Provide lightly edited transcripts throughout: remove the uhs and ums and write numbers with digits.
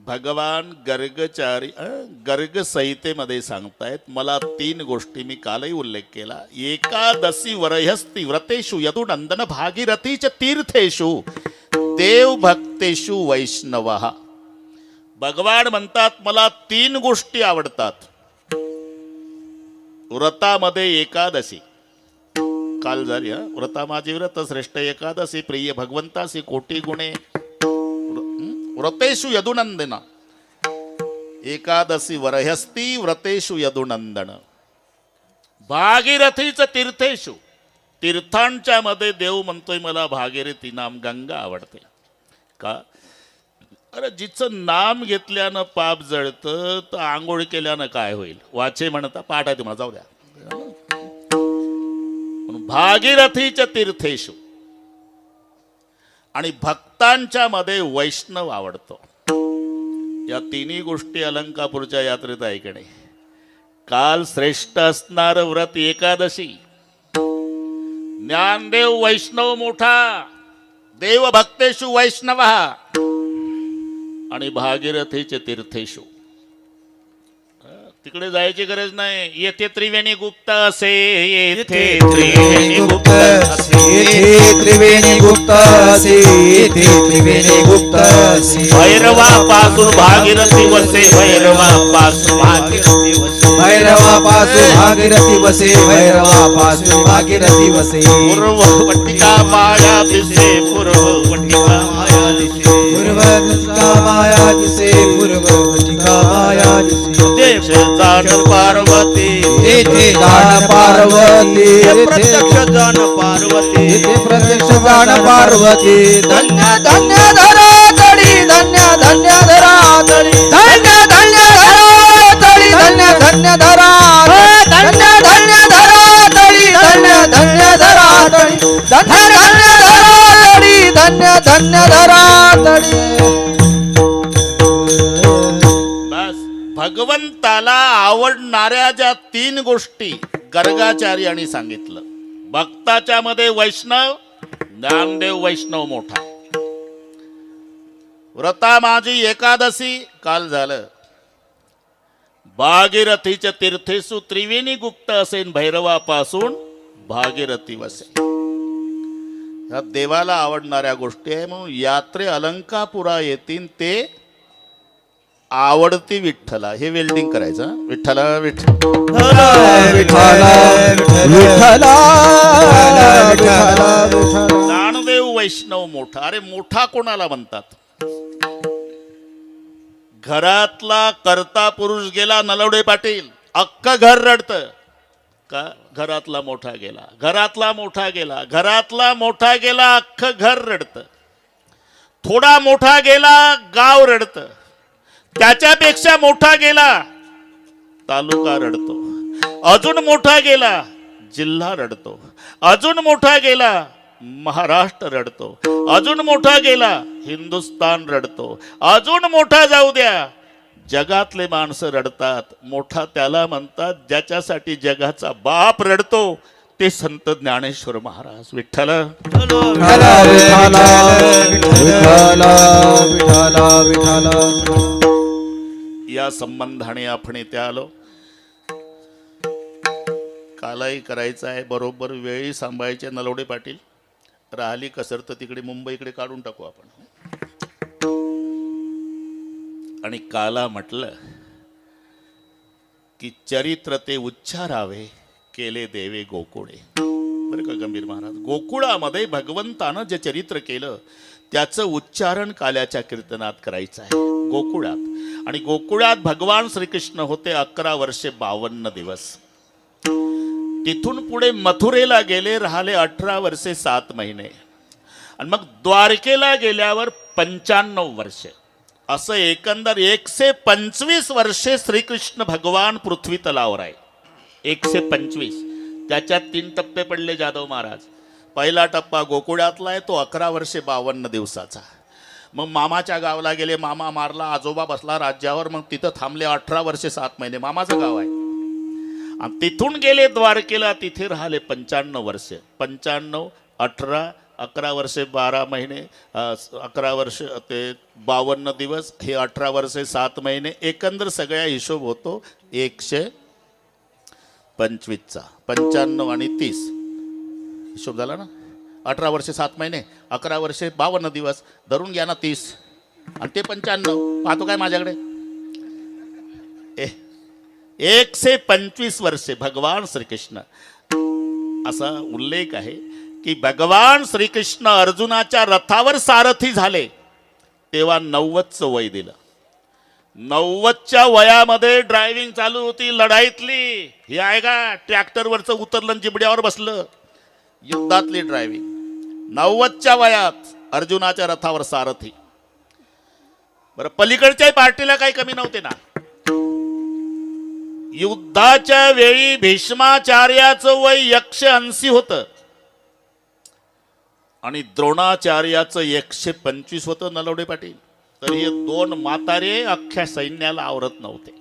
भगवान गर्ग संहितेमध्ये सांगतायत, मला 3 गोष्टी मी कालही उल्लेख केला. एकादशी वरहस्ती व्रतेषु यदुनंदन भागीरथीच तीर्थेषु देव भक्तेषु वैष्णवः. भगवान म्हणतात मला 3 गोष्टी आवडतात. व्रतामध्ये एकादशी काल झाली. व्रता माझी व्रत श्रेष्ठ एकादशी प्रिय भगवंतासी कोटी गुणे. व्रतेषु यदुनंदन एकादशी वरहस्ती व्रतेषु यदुनंदन भागीरथीच तीर्थेषु. तीर्थांच्या मध्ये देव म्हणतोय मला भागीरथी नाम गंगा आवडते. का? अरे जिचं नाम घेतल्यानं पाप जळतं तर आंघोळ केल्यानं काय होईल? वाचे म्हणता पाठ आहे तुम्हाला, जाऊ द्या. भागीरथीच्या तीर्थेषु आणि भक्तांच्या मध्ये वैष्णव आवडतो. या 3 गोष्टी अलंकापूरच्या यात्रेत ऐकणे. काल श्रेष्ठ असणार व्रत एकादशी, ज्ञानदेव वैष्णव मोठा, देव भक्तेषु वैष्णव आणि भागीरथीचे तीर्थेषु. तिकडे जायची गरज नाही. येथे त्रिवेणी गुप्त असे, येथे त्रिवेणी गुप्त असे, येथे त्रिवेणी गुप्त असे, येथे त्रिवेणी गुप्त असे. भैरवापासून भागीरथी वसे, भैरवापासून भागीरथी वसे, भैरवापासून भागीरथी वसे, भैरवापासून भागीरथी वसे. पूर्ववटिका माया दिसे, पूर्ववटिका माया दिसे, पूर्ववटिका माया दिसे, पूर्ववटिका माया दिसे. जाण पार्वती, येथे जाण पार्वती, प्रत्यक्ष जाण पार्वती, येथे प्रत्यक्ष जाण पार्वती. धन्य धन्य धरा तळी, धन्य धन्य धरा तळी, धन्य धन्य धरा तळी, धन्य धन्य धरा, धन्य धन्य धरा तळी, धन्य धन्य धरा तळी, धन्य धन्य धरा तळी, धन्य धन्य धरा तळी. भगवंताला आवडणाऱ्या ज्या 3 गोष्टी गर्गाचार्यांनी सांगितलं. भक्ताच्या मध्ये वैष्णव, ज्ञानदेव वैष्णव मोठा. व्रता माझी एकादशी काल झालं. भागीरथीच्या तीर्थेसु त्रिवेणी गुप्त असेन, भैरवापासून भागीरथी वसे. ह्या देवाला आवडणाऱ्या गोष्टी आहे. म्हणून यात्रे अलंकापुरा येतील ते आवडती विठ्ठला. हे वेल्डिंग करायचं. विठ्ठला विठ्ठला विठ्ठला. ज्ञानदेव वैष्णव मोठा. अरे मोठा कोणाला म्हणतात? घरातला करता पुरुष गेला, नलवडे पाटील अख्खं घर रडतं. का? घरातला मोठा गेला, घरातला मोठा गेला, घरातला मोठा गेला, अख्खं घर रडतं. थोडा मोठा गेला, गाव रडतं. त्याच्यापेक्षा मोठा गेला, तालुका रडतो. अजून मोठा गेला, जिल्हा रडतो. अजून मोठा गेला, महाराष्ट्र रडतो. अजून मोठा गेला, हिंदुस्तान रडतो. अजून मोठा जाऊ द्या, जगातले माणसं रडतात. मोठा त्याला म्हणतात ज्याच्यासाठी जगाचा बाप रडतो, ते संत ज्ञानेश्वर महाराज. विठ्ठल या संबंधाने आपण इथे आलो. कालही करायचं आहे, बरोबर वेळी सांभाळायचे. नलवडे पाटील राहिली कसर तर तिकडे मुंबईकडे काढून टाकू आपण. आणि काला म्हटलं की चरित्र ते उच्चारावे, केले देवे गोकुळे. बरं का गंभीर महाराज, गोकुळामध्ये भगवंतानं जे चरित्र केलं त्याचं उच्चारण काल्याच्या कीर्तनात करायचं आहे. गोकुळात. आणि गोकुळात भगवान श्रीकृष्ण होते 11 वर्षे 52 दिवस. तिथून पुढे मथुरेला गेले, राहिले 18 वर्षे 7 महिने. आणि मग द्वारकेला गेल्यावर 95 वर्षे. असं एकंदर 125 वर्षे श्रीकृष्ण भगवान पृथ्वी तलावर आहे. 125. त्याच्यात 3 टप्पे पडले जाधव महाराज. पहिला टप्पा गोकुळातला आहे, तो 11 वर्षे 52 दिवसाचा. मग मामाच्या गावाला गेले, मामा मारला, आजोबा बसला राज्यावर, मग तिथं थांबले 18 वर्षे 7 महिने. मामाचं गाव आहे. आणि तिथून गेले द्वारकेला, तिथे राहिले 95 वर्षे. 95, 18, 11 वर्षे 12 महिने 11 वर्ष ते 52 दिवस, हे 18 वर्षे 7 महिने, एकंदर सगळ्या हिशोब होतो 125चा. 95 आणि 30 हिशोब झाला ना. 18 वर्षे 7 महिने, 11 वर्षे 52 दिवस, धरून घ्या ना 30 आणि ते 95. पाहतो काय माझ्याकडे, 125 वर्षे भगवान श्रीकृष्ण. असा उल्लेख आहे की भगवान श्रीकृष्ण अर्जुनाच्या रथावर सारथी झाले तेव्हा 90चं वय दिलं. 90च्या वयामध्ये ड्रायव्हिंग चालू होती लढाईतली. हे आहे का ट्रॅक्टरवरचं उतरलं जिबड्यावर बसलं, युद्धातली ड्रायव्हिंग. 90च्या वयात अर्जुनाच्या रथावर सारथी. बरं, पलीकडच्या पार्टीला काही कमी नव्हते ना. युद्धाच्या वेळी भीष्माचार्याचं वय 180 होतं आणि द्रोणाचार्याचं 125 होतं नलवडे पाटील. तर हे 2 म्हातारे अख्ख्या सैन्याला आवरत नव्हते.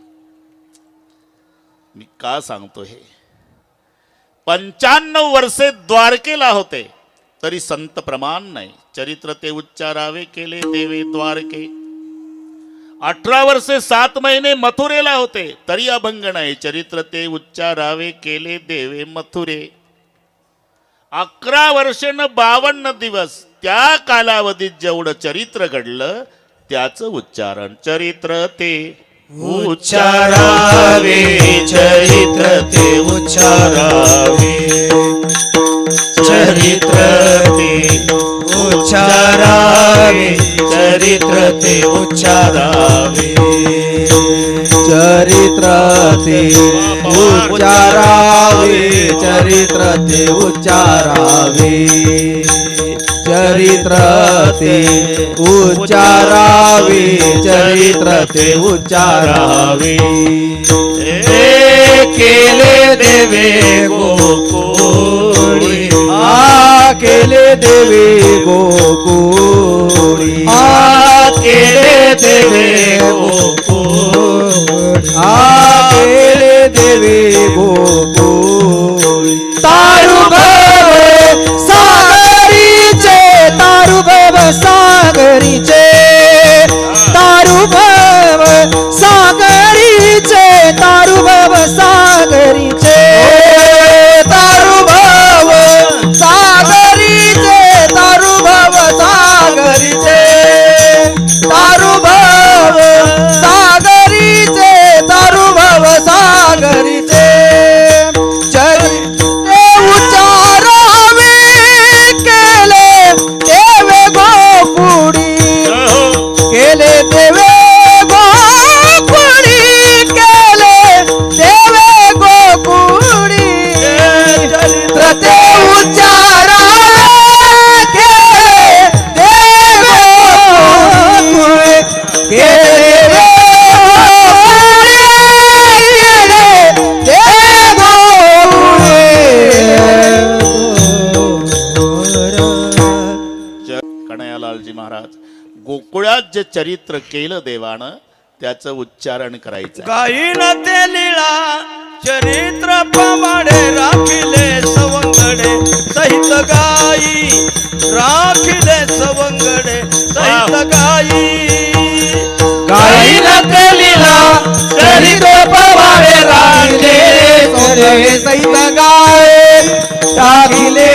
मी का सांगतो हे, 95 वर्षे द्वारकेला होते तरी संत प्रमाण नाही. चरित्र ते उच्चारावे केले देवे द्वारके. 18 वर्षे 7 महिने मथुरेला होते तरी अभंग नाही. चरित्र ते उच्चारावे केले देवे मथुरे. 11 वर्षे 52 दिवस, त्या कालावधीत जेवढं चरित्र घडलं त्याचं उच्चारण. चरित्र ते उच्चारावे, चरित्र ते उच्चारावे, चरित्र ते उच्चारावे, चरित्र ते उच्चारावे, चरित्र ते उच्चारावे, चरित्र ते उच्चारावे, चरित्र ते उच्चारावे, चरित्र ते उच्चारावे. केले देवे गोकुळी, केले देवे गोकुळी, केले देवे गोकुळी, केले देवे गोकुळी. तारुभव सागरीचे, तारुभव सागरीचे, तारुभव सागरीचे, तारुभव सागरीचे, तारुभव सागरीचे, तारुभव सागरीचे, तारुभव सागरीचे, तारुभव सागरीचे. चरित्रे उच्चारावे केले देवे गोकुळी, केले देवे गोकुळी, केले देवे गोकुळी. चरित्र ते उच्चारावे केले देवे गोकुळी, केले देवे गोकुळी. कन्हैयालालजी महाराज, गोकुळात जे चरित्र केलं देवानं त्याचं उच्चारण करायचं. गाईन ते लीळा चरित्र प्रमाणे राखिले सवंगडे सहित गाई, राखिले सवंगडे सहित गाई. गाईन ते लीळा चरित्र प्रमाणे राखिले सहित गाय, राखिले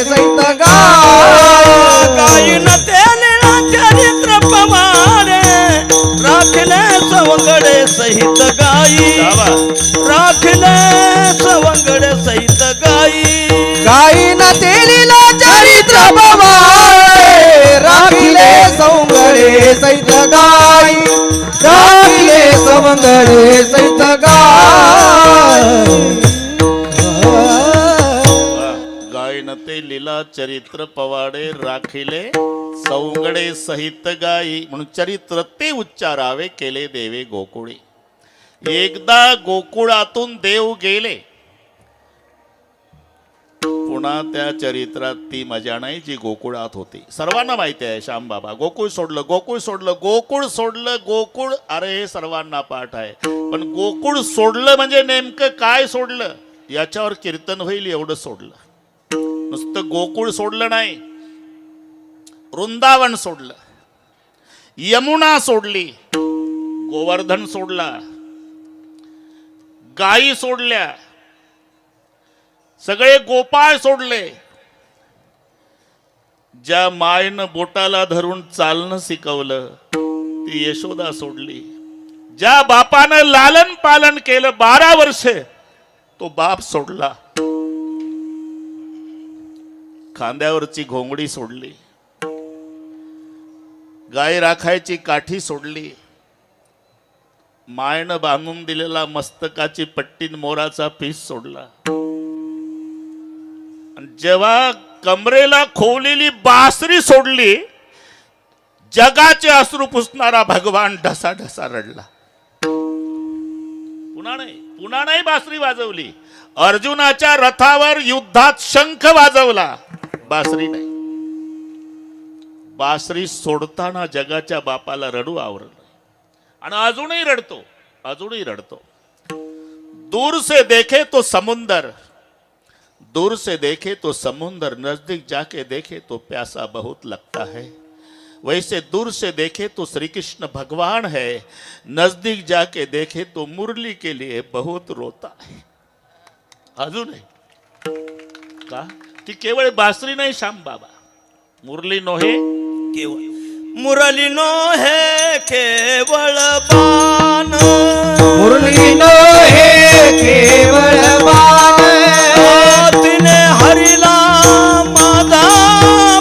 सहित गाय. गाईन ते लीळा चरित्र प्रमाणे राखले सवंगडे सहित गाई, राखले सवंगडे सहित गाई. गाईन ते लीला चरित्र प्रमाणे राखले सवंगडे सहित गाई, राखले सवंगडे सहित गाय. गायन ते लीला चरित्र पवाडे राखिले सौंगडे सहित गाई. म्हणून चरित्र ते उच्चारावे केले देवे गोकुळी. एकदा गोकुळातून देव गेले, पुन्हा त्या चरित्रात ती मजा नाही जी गोकुळात होती. सर्वांना माहिती आहे श्यामबाबा गोकुळ सोडलं, गोकुळ सोडलं, गोकुळ सोडलं, गोकुळ. अरे हे सर्वांना पाठ आहे, पण गोकुळ सोडलं म्हणजे नेमकं काय सोडलं याच्यावर कीर्तन होईल एवढं सोडलं. नुसतं गोकुळ सोडलं नाही, वृंदावन सोडलं, यमुना सोडली, गोवर्धन सोडला, गायी सोडल्या, सगळे गोपाळ सोडले. ज्या मायनं बोटाला धरून चालणं शिकवलं ती यशोदा सोडली. ज्या बापानं लालन पालन केलं 12 वर्षे तो बाप सोडला. खांद्यावरची घोंगडी सोडली, गाय राखायची काठी सोडली, मायनं बांधून दिलेला मस्तकाची पट्टीन मोराचा पीस सोडला. आणि जेव्हा कमरेला खोवलेली बासरी सोडली, जगाचे अश्रू पुसणारा भगवान ढसा ढसा रडला. पुन्हा नाही बासरी वाजवली. अर्जुनाच्या रथावर युद्धात शंख वाजवला, बासरी नाही. बासरी सोडताना जगाच्या बापाला रडू आवरलं आणि अजूनही रडतो. दूर से देखे तो समुंदर, दूर से देखे तो समुंदर, नजदीक जाके देखे तो प्यासा बहुत लगता है. वैसे दूर से देखे तो श्री कृष्ण भगवान है, नजदीक जाके देखे तो मुरली के लिए बहुत रोता है. अजूनही का ती केवळ बासरी नाही श्याम बाबा, मुरली नोहे केवळ, मुरली नो है केवळ बाण, मुरली नो हे केवळ बाण, तिने हरिला माझा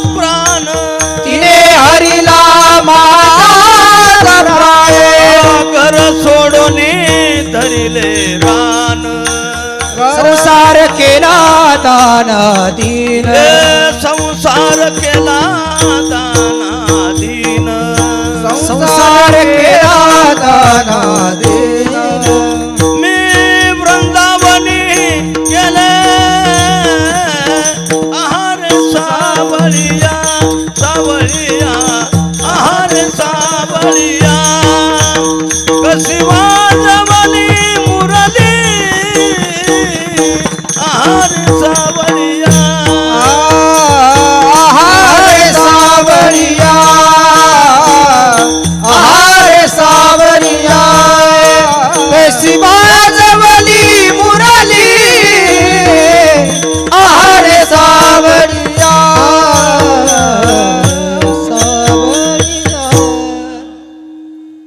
प्राण, तिने हरिला माझा प्राण, घर सोडून धरिले रान, संसार केला दान दीन, संसार केला दाना दीन, संसार केला दान दीन. मी वृंदावनी गेले आहार सावळिया, सावळिया आहार सावळिया, कशी वाजवली मुरली आहार सावळिया. आहार सावरिया, आहार सावरिया, कशी वाजवली मुरली आहार सावरिया, सावरिया.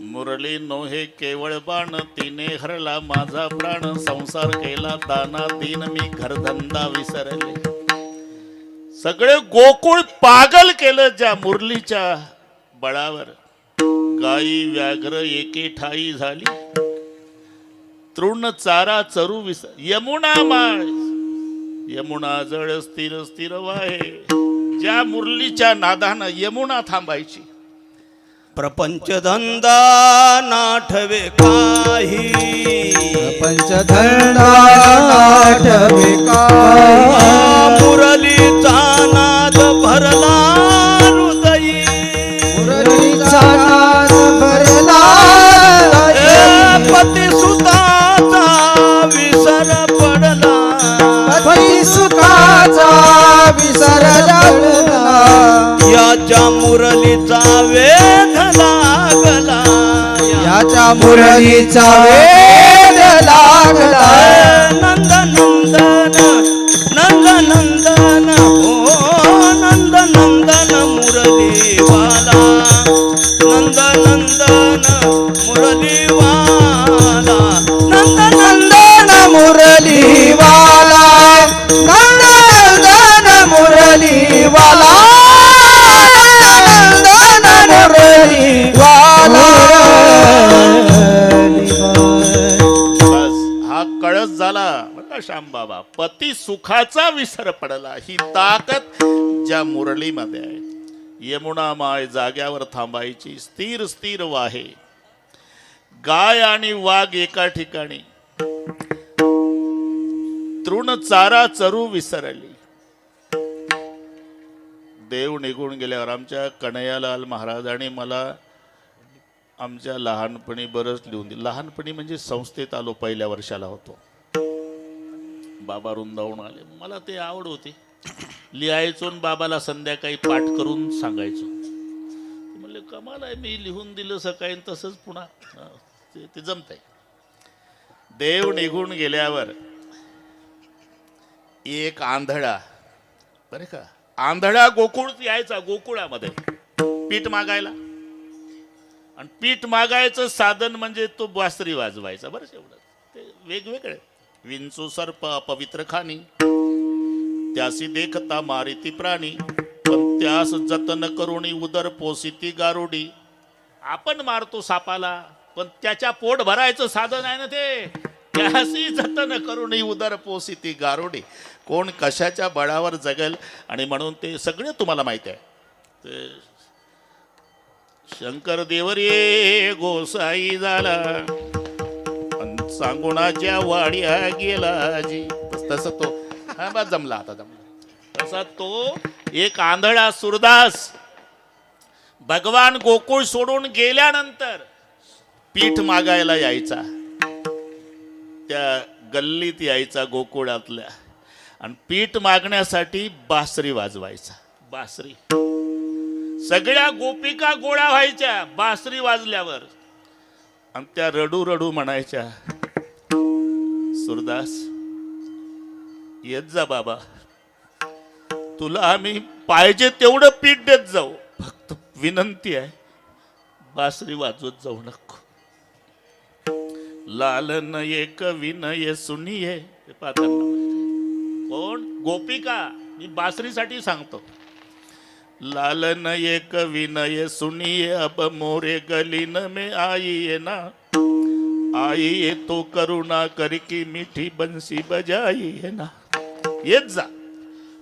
मुरली नोहे केवळ बाण, तिने हरला माझा प्राण, संसार केला दाना दीन, मी घरधंदा विसरले. सगळे गोकुळ पागल केलं ज्या मुरलीच्या बळावर. गायी व्याघ्र एके ठाई झाली, तृण चारा चरू विसर. यमुना माय, यमुना जळ स्थिर स्थिर वाहे. ज्या मुरलीच्या नादानं यमुना थांबायची. प्रपंच धंदा नाठवे काही, पंचधंदा नाटवे काही, मुरलीचा नाद भरला हृदयी, मुरलीचा नाद भरला पती सुताचा विसर पडला, पती सुखाचा विसर लागला, याच्या मुरलीचा वेध लागला, याच्या मुरलीचा वेध लागला. नंद नंदन नंद नंदन हो नंद नंदन मुरलीवाला, नंद नंदन मुरलीवाला, नंद नंदन मुरलीवाला, नंदन मुरलीवाला, नंदन मुरलीवाला. बस हा कळस झाला बघा श्याम बाबा. पती सुखाचा विसर पडला, ही ताकद ज्या मुरलीमध्ये आहे. यमुना माय जाग्यावर थांबायची, स्थिर स्थिर वाहे. गाय आणि वाघ एका ठिकाणी, तृण चारा चरू विसरली. देव निघून गेल्यावर आमच्या कन्हैयालाल महाराजांनी मला आमच्या लहानपणी बरंच लिहून दिलं. लहानपणी म्हणजे संस्थेत आलो, पहिल्या वर्षाला होतो. बाबा रुंदावून आले, मला ते आवड होती. लिहायचो आणि बाबाला संध्याकाळी पाठ करून सांगायचो. म्हणले कमाल आहे, मी लिहून दिलं सकाळी तसंच पुन्हा ते जमतंय. देव निघून गेल्यावर एक आंधळा, बरे का, आंधळा गोकुळ यायचा गोकुळामध्ये पीठ मागायला. आणि पीठ मागायचं साधन म्हणजे तो बासरी वाजवायचा. बरं एवढं ते वेगवेगळे. विंचू सर्प अपवित्र खाणी, त्यासी देखता मारिती प्राणी, पण त्यास जतन करुणी उदर पोसिती गारुडी. आपण मारतो सापाला, पण त्याच्या पोट भरायचं साधन आहे ना ते. त्यासी जतन करुणी उदर पोसिती गारुडी. कोण कशाच्या बळावर जगल. आणि म्हणून ते सगळे तुम्हाला माहिती आहे. ते शंकर देवरे गोसाई झाला, सांगुणाच्या वाड्या गेला जी. तसं तो हा बा जमला, आता जमला. तसा तो एक आंधळा सुरदास भगवान गोकुळ सोडून गेल्यानंतर पीठ मागायला यायचा. त्या गल्लीत यायचा गोकुळातल्या, आणि पीठ मागण्यासाठी बासरी वाजवायचा. बासरी. सगळ्या गोपिका गोळा व्हायच्या बासरी वाजल्यावर, आणि त्या रडू रडू म्हणायच्या, सुरदास येत जा बाबा, तुला आम्ही पाहिजे तेवढं पीठ देत जाऊ, फक्त विनंती आहे बासरी वाजवत जाऊ नको. लालन एक विनय सुनिये. कोण? गोपिका. मी बासरीसाठी सांगतो. लालन एक विनय सुनिए, अब मोरे गलीन में आई है ना, आई है तो करुणा करके मीठी बंसी बजाई है ना. येत जा,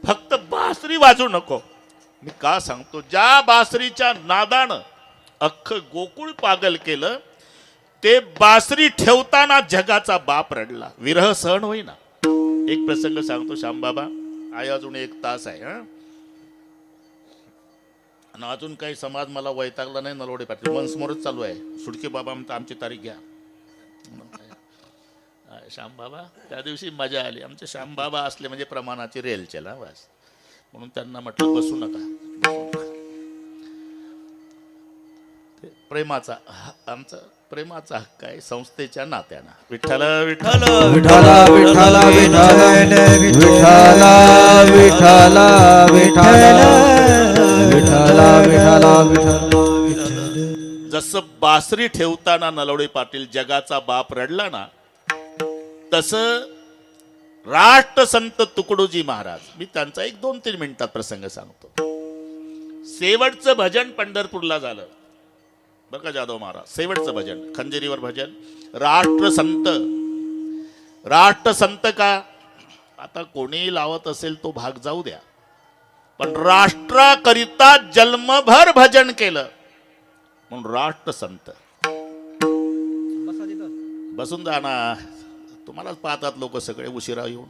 फक्त बासरी वाजू नको. मी का सांगतो, ज्या बासरीच्या नादानं अख्खं गोकुळ पागल केलं, ते बासरी ठेवताना जगाचा बाप रडला. विरह सहन होईना. एक प्रसंग सांगतो. श्यामबाबा आहे, अजून 1 तास आहे. आणि अजून काही समाज मला वैतागला नाही. नलवडे पाटील मनसमोरच चालू आहे. सुडके बाबा म्हणतात आमची तारीख घ्या. श्यामबाबा त्या दिवशी मजा आली. आमचे श्यामबाबा असले म्हणजे प्रमाणाची रेल चला बस. म्हणून त्यांना म्हटलं बसू नका. प्रेमाचा आमचा प्रेमाचा हक्क आहे संस्थेच्या नात्यानं. विठ्ठल विठ्ठल विठ्ठल विठ्ठल विठ्ठल विठ्ठल विठ्ठल विठ्ठल विठ्ठल विठ्ठल. जसं बासरी ठेवताना नलवडे पाटील जगाचा बाप रडला ना, तसं राष्ट्रसंत तुकडोजी महाराज, मी त्यांचा 1-2-3 मिनिटात प्रसंग सांगतो. शेवटचं भजन पंढरपूरला झालं बरं का जाधव महाराज. शेवटचं भजन खंजेरीवर भजन. राष्ट्रसंत. राष्ट्रसंत का, आता कोणी लावत असेल तो भाग जाऊ द्या, पण राष्ट्राकरिता जन्मभर भजन केलं म्हणून राष्ट्रसंत. बसून जा ना, तुम्हालाच पाहतात लोक सगळे उशिरा येऊन.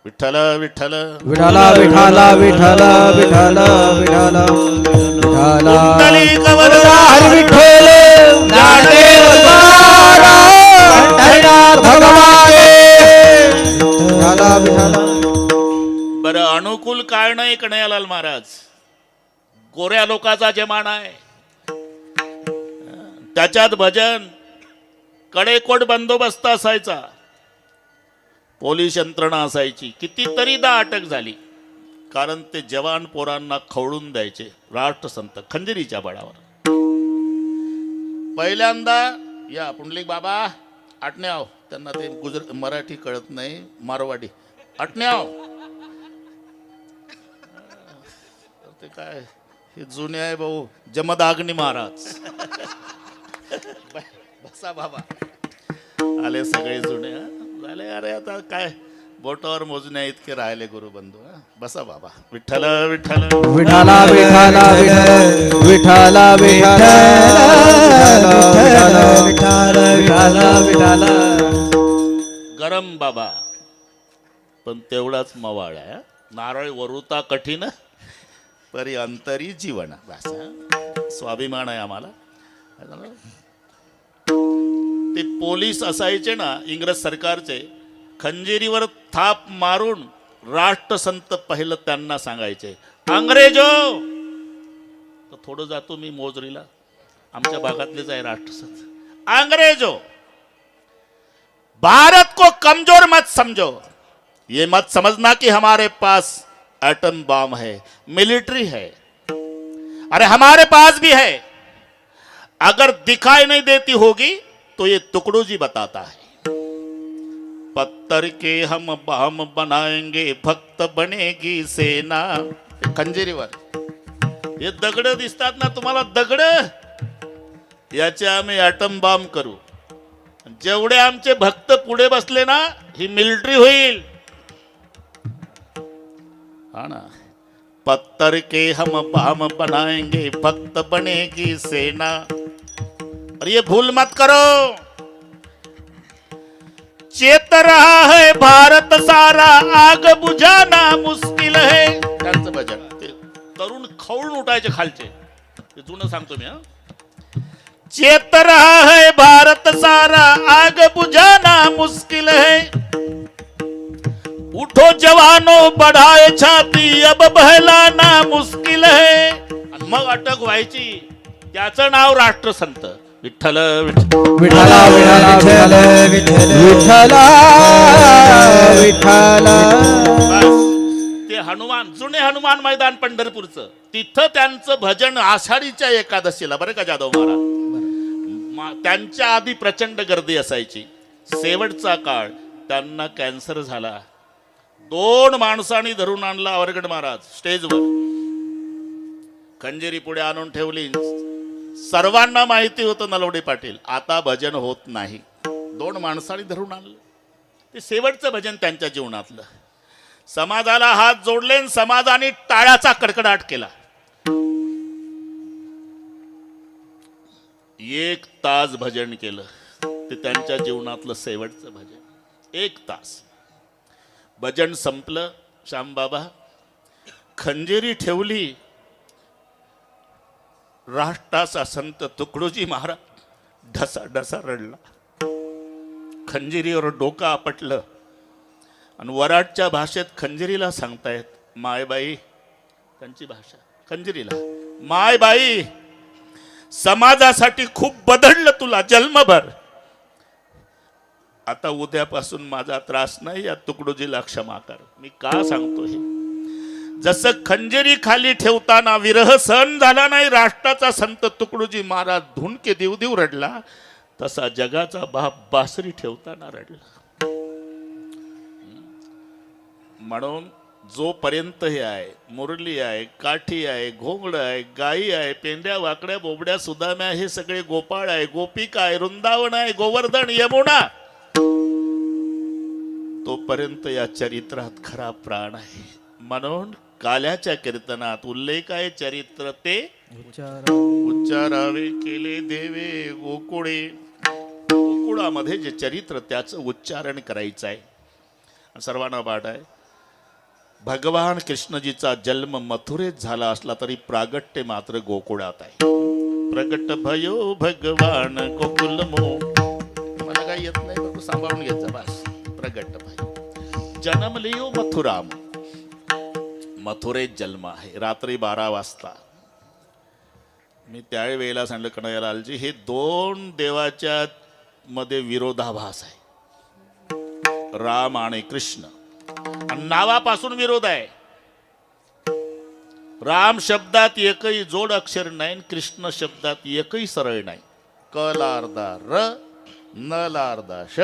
विठ्ठल विठ्ठल विठ्ठल विठ्ठल विठ्ठल विठ्ठल विठ्ठल कुंडली कवरला हरी विठ्ठल ज्ञानदेव सारा पंढरीनाथ भगवान विठ्ठल विठ्ठल. बरं, अनुकूल काळ नाही कन्हैयालाल महाराज. गोऱ्या लोकांचा जमाना आहे. त्याच्यात भजन कडेकोट बंदोबस्त असायचा. पोलीस यंत्रणा असायची. कितीतरीदा अटक झाली, कारण ते जवान पोरांना खवळून द्यायचे. राष्ट्रसंत खंजरीच्या बळावर. पहिल्यांदा या पुंडलिक बाबा आटण्याव, त्यांना ते मराठी कळत नाही, मारवाडी. आटण्याव ते काय हे जुने आहे भाऊ, जमदाग्नी महाराज. बसा बाबा, आले सगळे जुने झाले. अरे आता काय बोटावर मोजण्या इतके राहिले गुरुबंधू. बसा बाबा. विठ्ठल विठ्ठल विठ्ठल विठ्ठल विठ्ठल विठ्ठल विठ्ठल विठ्ठल. गरम बाबा, पण तेवढाच मवाळ आहे. नारळ वरुता कठीण परी अंतरी जीवन. स्वाभिमान आहे आम्हाला. ते पोलीस असायचे ना इंग्रज सरकारचे, खंजिरीवर थाप मारून राष्ट्रसंत पहिलं त्यांना सांगायचे, अंग्रेजो. तर थोडं जातो मी मोजरीला, आमच्या भागातलेच आहे राष्ट्रसंत. अंग्रेजो, भारत को कमजोर मत समझो, ये मत समझना कि हमारे पास एटम बम है, मिलिट्री है. अरे हमारे पास भी है, अगर दिखाई नहीं देती होगी तो ये टुकड़ू जी बताता है. पत्थर के हम बम बनाएंगे, भक्त बनेगी सेना. खंजिरीवर हे दगड दिसतात ना तुम्हाला, दगड याचे आम्ही ॲटम बॉम्ब करू. जेवढे आमचे भक्त पुढे बसले ना, ही मिलिटरी होईल. हा ना, पत्थर के हम बम बनाएंगे, भक्त बनेगी सेना. और ये भूल मत करो, चेत रहा है भारत सारा, आग बुझाना मुश्किल है. त्यांचं भजन ते तरुण खवळून उठायचे खालचे, ते जुनं सांगतो मी. चेत रहा है भारत सारा, आग बुझाना मुश्किल है. उठो जवानों बढ़ाए छाती, अब बहलाना मुश्किल है. आणि मग अटक व्हायची. त्याचं नाव राष्ट्रसंत. विठ्ठल विठ्ठला विठ्ठला विठ्ठला विठ्ठला. ते हनुमान, जुने हनुमान मैदान पंढरपूरचं, तिथं त्यांचं भजन आषाढीच्या एकादशीला, बरं का जाधव महाराज. त्यांच्या आधी प्रचंड गर्दी असायची. शेवटचा काळ त्यांना कॅन्सर झाला. 2 माणसांनी धरून आणला वरगड महाराज स्टेजवर. खंजिरी पुढे आणून ठेवली. सर्वांना माहिती होतं नलवडे पाटील आता भजन होत नाही. 2 माणसांनी धरून आणलं. ते शेवटचं भजन त्यांच्या जीवनातलं. समाजाला हात जोडले, समाजाने टाळ्याचा कडकडाट केला. 1 तास भजन केलं. ते त्यांच्या जीवनातलं शेवटचं भजन. 1 तास भजन संपलं. श्यामबाबा खंजिरी ठेवली. राष्ट्राचा संत तुकडोजी महाराज ढसा ढसा रडला. खंजिरीवर डोकं आपटलं आणि वराडच्या भाषेत खंजिरीला सांगतायत, मायबाई, त्यांची भाषा खंजिरीला, मायबाई, समाजासाठी खूप बदललं तुला जन्मभर. आता उद्यापासून माझा त्रास नाही, या तुकडोजीला क्षमा कर. मी का सांगतो हे? जसं खंजिरी खाली ठेवताना विरह सहन झाला नाही राष्ट्राचा संत तुकडोजी महाराज धुणके देव देव रडला, तसा जगाचा बाप बासरी ठेवताना रडला. म्हणून जोपर्यंत हे आहे, मुरली आहे, काठी आहे, घोंगड आहे, गायी आहे, पेंड्या, वाकड्या, बोबड्या, सुदाम्या, हे सगळे गोपाळ आहे, गोपिका आहे, वृंदावन आहे, गोवर्धन, यमुना, तोपर्यंत या चरित्रात खरा प्राण आहे. म्हणून काल्याच्या कीर्तनात उल्लेख आहे, चरित्र ते उच्चारावे केले देवे गोकुळे. गोकुळामध्ये जे चरित्र त्याचं उच्चारण करायचं आहे. सर्वांना पाठ आहे, भगवान कृष्णजीचा जन्म मथुरेत झाला असला तरी प्रागट्य मात्र गोकुळात आहे. प्रगट भयो भगवान गोकुलमो. मला काही येत नाही, पण सांभाळून घ्यायचं बस. प्रगट भयो जन्म लियो मथुराम. मथुरेत जन्म आहे. रात्री 12 वाजता. मी त्यावेळेला सांगितलं कन्हैयालालजी, हे 2 देवाच्या मध्ये विरोधाभास आहे, राम आणि कृष्ण. आणि नावापासून विरोध आहे. राम शब्दात एकही जोड अक्षर नाही, कृष्ण शब्दात एकही सरळ नाही. क ला अर्धा र, न ला अर्धा श,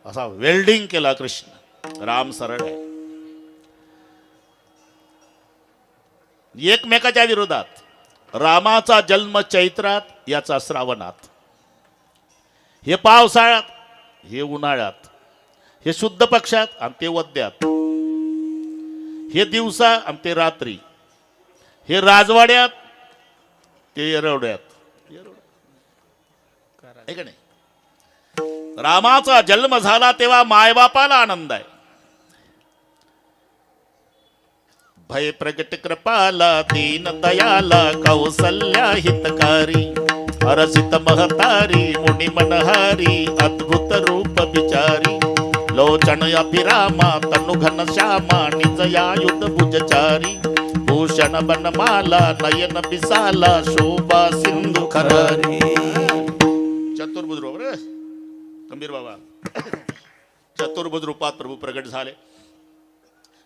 असा वेल्डिंग केला कृष्ण. राम सरळ आहे. एकमेकाच्या विरोधात. रामाचा जन्म चैत्रात, याचा श्रावणात. हे पावसाळ्यात, हे उन्हाळ्यात. हे शुद्ध पक्षात आणि ते वद्यात. हे दिवसा आणि ते रात्री. हे राजवाड्यात, ते येरवड्यात. आहे का नाही? रामाचा जन्म झाला तेव्हा मायबापाला आनंद आहे. भय प्रगट कृपाला, दीन दयाला, कौसल्या हितकारी, हरसित महतारी, मुनि मनहारी, अद्भुत रूप विचारी, लो लोचन अभिरामा तनु घन श्यामा निज या युद्ध भुजचारी भूषण बनमाला नयन बिसाला शोभा सिंधू खरारी. चतुर्भुज रूप रे गंभीर बाबा. चतुर्भुज रूपात प्रभू प्रगट झाले.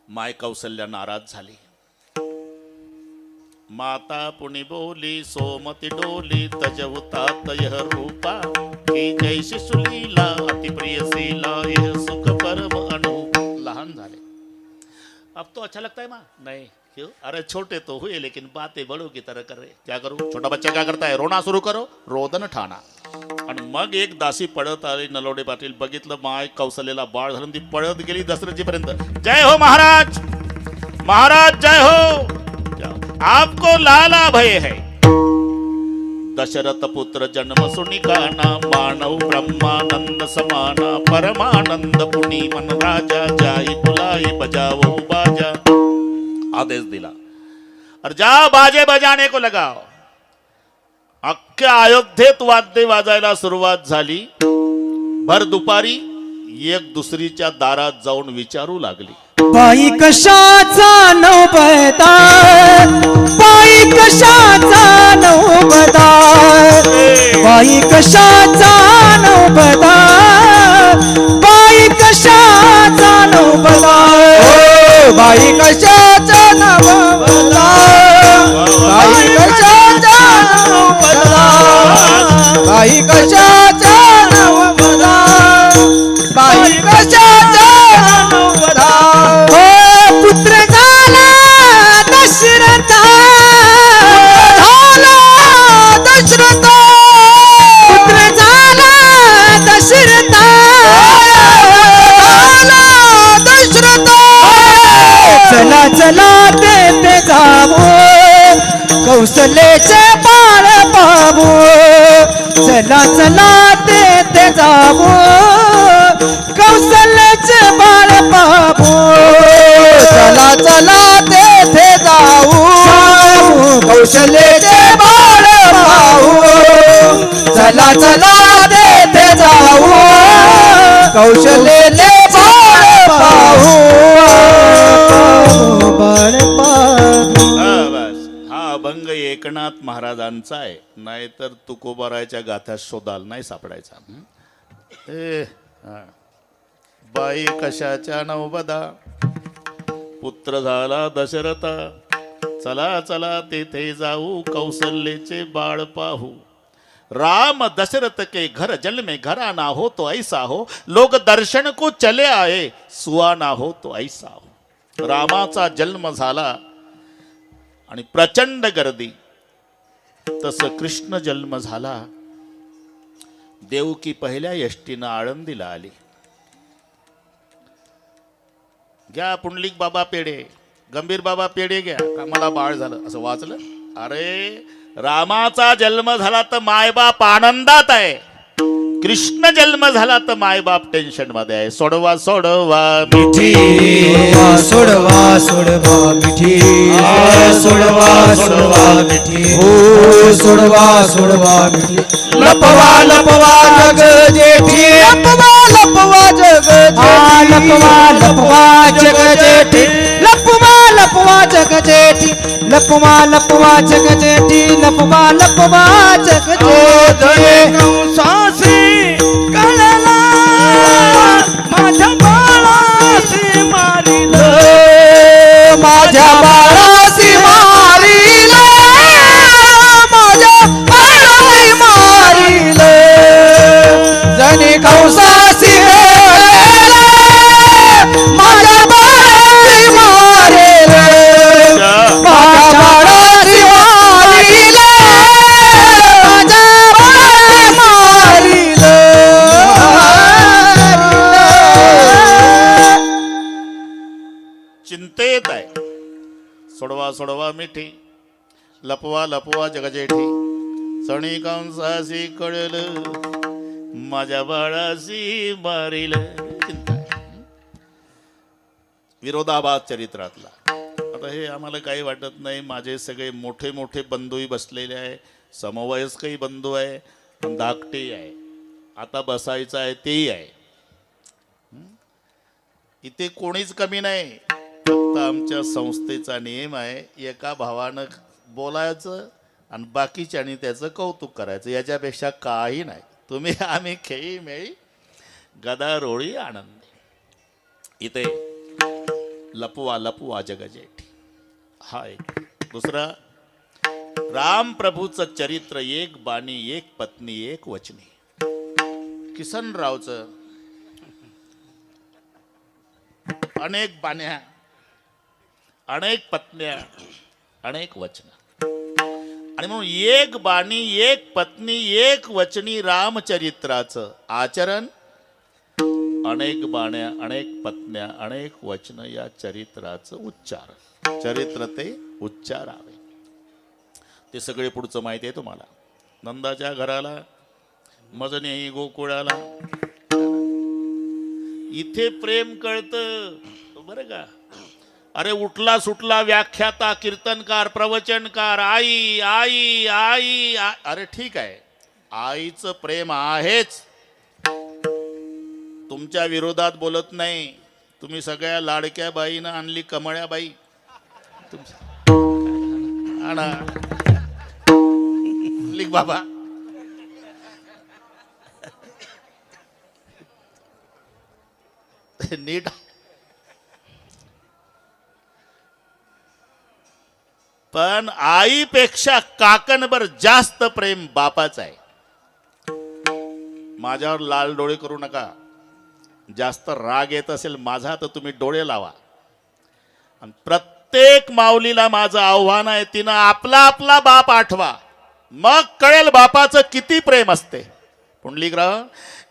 माय कौसल्या नाराज झाली. माता पुनि बोली सोमती डोली तजवतात यह रूपा की जैसी सुलीला अति प्रिय शीला यह सुख परम अनूप. लहान झाले. अब तो अच्छा लगता है माँ? नहीं. क्यों? अरे छोटे तो हुए लेकिन बातें बड़ों की तरह कर रहे. क्या करूं? छोटा बच्चा क्या करता है? रोना सुरू करो. रोदन ठाणा. आणि मग एक दासी पळत आली. नलोडे पाटील बघितलं माय कौशल्याला बाळ झालं. ती पळत गेली दशरथजी पर्यंत. जय हो महाराज. महाराज जय हो. आपको लाला भय है. दशरथ पुत्र जन्म सुनिकाना मानव ब्रह्मानंद समाना परमानंद पुनी मन राजा जाई बुलाई बजाओ बाजा. आदेश दिला और जा बाजे बजाने को लगाओ. अख्ख्या अयोध्येत वाद्य वाजायला सुरुवात झाली. भर दुपारी एक दुसरीच्या दारात जाऊन विचारू लागली. बाई कशाचा नवबदा, बाई कशाचा नवबदा, बाई कशाचा नवबदा, बाई कशाचा नवबदा, बाई कशाचा नवबदा, बाई कशाचा नवबदा, बाई कशाचा नवबदा, बाई कशाचा नवबदा. पुत्र झाला दशरथ, झाला दशरथ, पुत्र झाला दशरथ, झाला दशरथ. चला चला तेथे जाऊ कौशल्याचे बाळ पाहू. चला चला तेथे जाऊ कौशल्याचे बाळ पाहू. चला चला तेथे जाऊ कौशल्याचे बाळ पाहू. चला चला तेथे जाऊ कौशल्याचे बाळ पाहू. बाळ पाहू. बस हा अभंग एकनाथ महाराजांचा आहे. नाहीतर तुकोबारायच्या गाथ्यात शोधाल नाही सापडायचा. बाई कशाच्या नवबदा, पुत्र झाला दशरथ. चला चला तेथे जाऊ कौशल्यचे बाळ पाहू. राम दशरथ के घर जल में घराना हो तो ऐसा हो. लोग दर्शन को चले आए सुहाना हो तो ऐसा हो. रामाचा जन्म झाला आणि प्रचंड गर्दी. तसं कृष्ण जन्म झाला. देवकी पहिल्या यष्टीनं आळंदीला आली. घ्या पुंडलिक बाबा पेढे, गंभीर बाबा पेढे घ्या, का मला बाळ झालं असं वाचलं. अरे रामाचा जन्म झाला तर मायबाप आनंदात आहे. कृष्ण जन्म झाला तर मायबाप टेन्शन मध्ये आहे. सोडवा सोडवा मिठी, सोडवा सोडवा मिठी, सोडवा सोडवा मिठी, हो सोडवा सोडवा मिठी. लपवा लपवा जग जेठी, लपवा लपवा जग जेठी, लपवा लपवा जग जेठी, लपवा लपवा जग जेठी, लपवा लपवा जग जेठी, लपवा लपवा जग जेठी. सासी कळला माझ्या बाळासी मारिल, माझ्या बाळासी मारिल, माझ्या बाळासी मारिल. जणी कंसासी माझ्या बाळासी मारिल, माझ्या बाळासी मारिल, माझ्या बाळासी मारिल. चिंतेत आहे. सोडवा सोडवा मिठी, लपवा लपवा जगजेठी, सणी कंसासी कळल माझ्या बाळासी मारिल. चिंता आहे. विरोधाभास चरित्रातला. आता हे आम्हाला काही वाटत नाही. माझे सगळे मोठे मोठे बंधूही बसलेले आहे, समवयस्कही बंधू आहे, धाकटेही आहे. आता बसायचं आहे तेही आहे. इथे कोणीच कमी नाही. फक्त आमच्या संस्थेचा नियम आहे, एका भावानं बोलायचं आणि बाकीच्यानी त्याचं कौतुक करायचं, याच्यापेक्षा काही नाही. तुम्ही आम्ही खेळी मेळी गदारोळी आनंद. इथे लपवा लपवा जगजेठी हा एक. दुसरा राम प्रभूचं चरित्र, एक बाणी एक पत्नी एक वचनी. किसनरावचं अनेक बाण्या अनेक पत्न्या अनेक वचन, आणि म्हणून एक बाणी एक पत्नी एक वचनी रामचरित्राचं आचरण. अनेक बाण्या अनेक पत्न्या अनेक वचन या चरित्राचं उच्चार. चरित्र ते उच्चारावे. ते सगळे पुढचं माहिती आहे तुम्हाला. नंदाच्या घराला मजनेही गोकुळाला, इथे प्रेम कळतं बरं का. अरे उठला सुटला व्याख्याता कीर्तनकार प्रवचनकार आई आई आई अरे ठीक आहे, आईचं प्रेम आहेच, तुमच्या विरोधात बोलत नाही. तुम्ही सगळ्या लाडक्या बाईनं आणली कमळ्याबाई. आणा लिख बाबा. नीट. पण आईपेक्षा काकणभर जास्त प्रेम बापाचं आहे. माझ्यावर लाल डोळे करू नका. जास्त राग येत असेल माझा तर तुम्ही डोळे लावा. आणि प्रत्येक माऊलीला माझं आव्हान आहे, तिनं आपला आपला बाप आठवा, मग कळेल बापाचं किती प्रेम असते. पुंडलिकराव,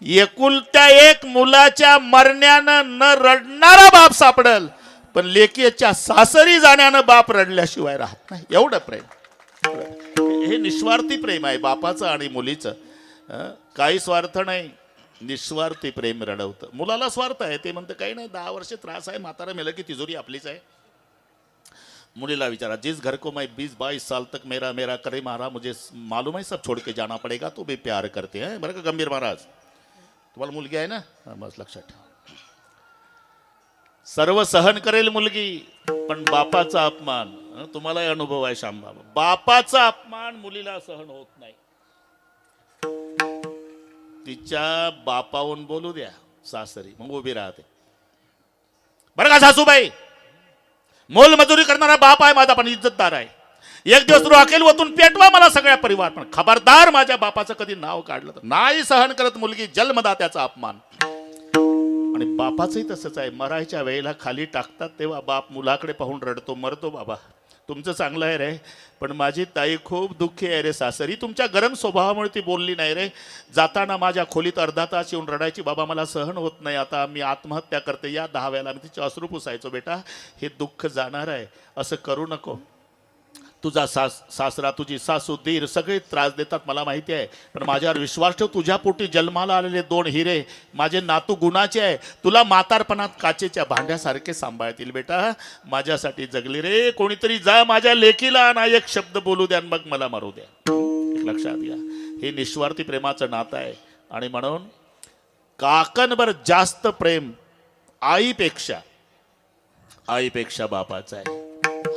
एकुलत्या एक मुलाच्या मरण्यानं न रडणारा बाप सापडल, पण लेकीच्या सासरी जाण्यानं बाप रडल्याशिवाय राहत नाही. एवढं प्रेम, हे निस्वार्थी प्रेम आहे बापाचं आणि मुलीचं. काही स्वार्थ नाही, निस्वार्थी प्रेम रडवतं. मुलाला स्वार्थ आहे, ते म्हणतं काही नाही, 10 वर्ष त्रास आहे, म्हातारा मेलं की तिजोरी आपलीच आहे. मुलीला विचारा, जिस घर को मैं 20-22 साल तक मेरा मेरा करे मारा, मुझे मालूम है सब छोड़ के जाना पड़ेगा, तो भी प्यार करते हैं. बरं का गंभीर महाराज, तुम्हाला मुलगी आहे ना, बस लक्षात ठेवा. सर्व सहन करेल मुलगी, पण बापाचा अपमान, तुम्हालाही अनुभव आहे श्यामबाबा, बापाचा अपमान मुलीला सहन होत नाही. तिच्या बापावून बोलू द्या सासरी, मग उभी राहते. बरं का सासूबाई, मोलमजुरी करणारा बाप आहे माझा, पण इज्जतदार आहे. एक दिवस राखेल वतून पेटवा मला सगळ्या परिवार, पण खबरदार माझ्या बापाचं कधी नाव काढलं तर नाही सहन करत मुलगी जन्मदात्याचा अपमान. आणि बापाचंही तसंच आहे, मरायच्या वेळेला खाली टाकतात तेव्हा बाप मुलाकडे पाहून रडतो, मरतो. बाबा तुमचं चांगलं आहे रे, पण माझी ताई खूप दुःखी आहे रे सासरी, तुमच्या गरम स्वभावामुळे ती बोलली नाही रे. जाताना माझ्या खोलीत अर्धा तास येऊन रडायची, बाबा मला सहन होत नाही, आता मी आत्महत्या करते. या 10 वेळेला मी तिचे अश्रू पुसायचो, बेटा हे दुःख जाणार आहे, असं करू नको. तुझा सासरा तुझी सासू दीर सगळे त्रास देतात मला माहिती आहे, पण माझ्यावर विश्वास ठेव, तुझ्या पोटी जन्माला आलेले 2 हिरे माझे नातू गुणाचे आहे, तुला म्हातारपणात काचेच्या भांड्यासारखे सांभाळतील. बेटा माझ्यासाठी जगली रे, कोणीतरी जा माझ्या लेकीला ना एक शब्द बोलू द्या, मग मला मारू द्या. लक्षात घ्या, हे निस्वार्थी प्रेमाचं नातं आहे. आणि म्हणून काकणभर जास्त प्रेम आईपेक्षा बापाचं आहे.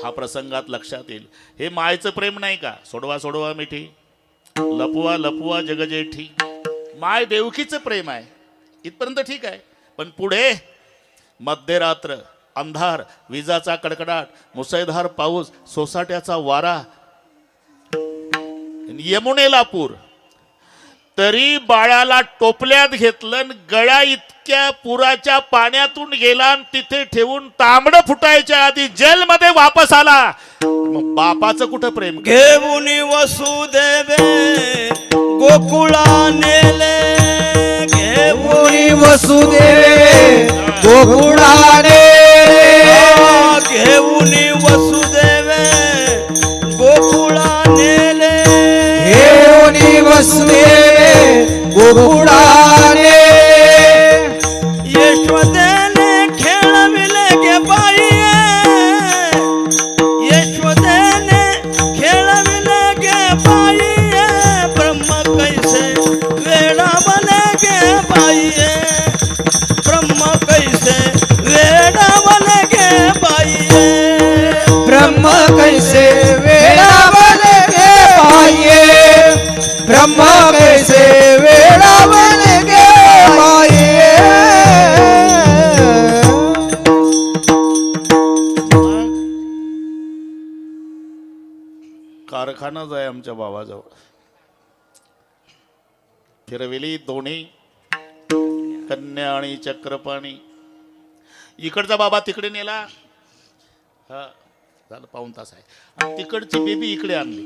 हा प्रसंगात लक्षात येईल. हे मायचं प्रेम नाही का, सोडवा सोडवा मिठी, लपवा लपवा जगजेठी, माय देवकीचं प्रेम आहे, इथपर्यंत ठीक आहे. पण पुढे मध्यरात्र, अंधार, विजाचा कडकडाट, मुसळधार पाऊस, सोसाट्याचा वारा, यमुनेला पूर, तरी बाळाला टोपल्यात घेतलं, गळ्या इतक्या पुराच्या पाण्यातून गेला आणि तिथे ठेवून तांबडं फुटायच्या आधी जेलमध्ये वापस आला. मग बापाचं कुठं प्रेम? घेऊन वसुदेवे गोकुळा नेले, घेऊन वसुदेवे गोकुळा नेले, घेऊन वसुदेवे गोकुळा नेले, घेऊन वसुदेवे गोकुळा नेले. यशोदेने खेळविले गे बाई, यशोदेने खेळविले गे बाई, ब्रह्म कैसे वेळावले गे बाई, ब्रह्म कैसे कारखानाच आहे आमच्या भावाजवळ. फिरविली दोन्ही कन्या आणि चक्रपाणी. इकडचा बाबा तिकडे नेला, हा झालं पाऊण तास आहे, आणि तिकडची बेबी इकडे आणली.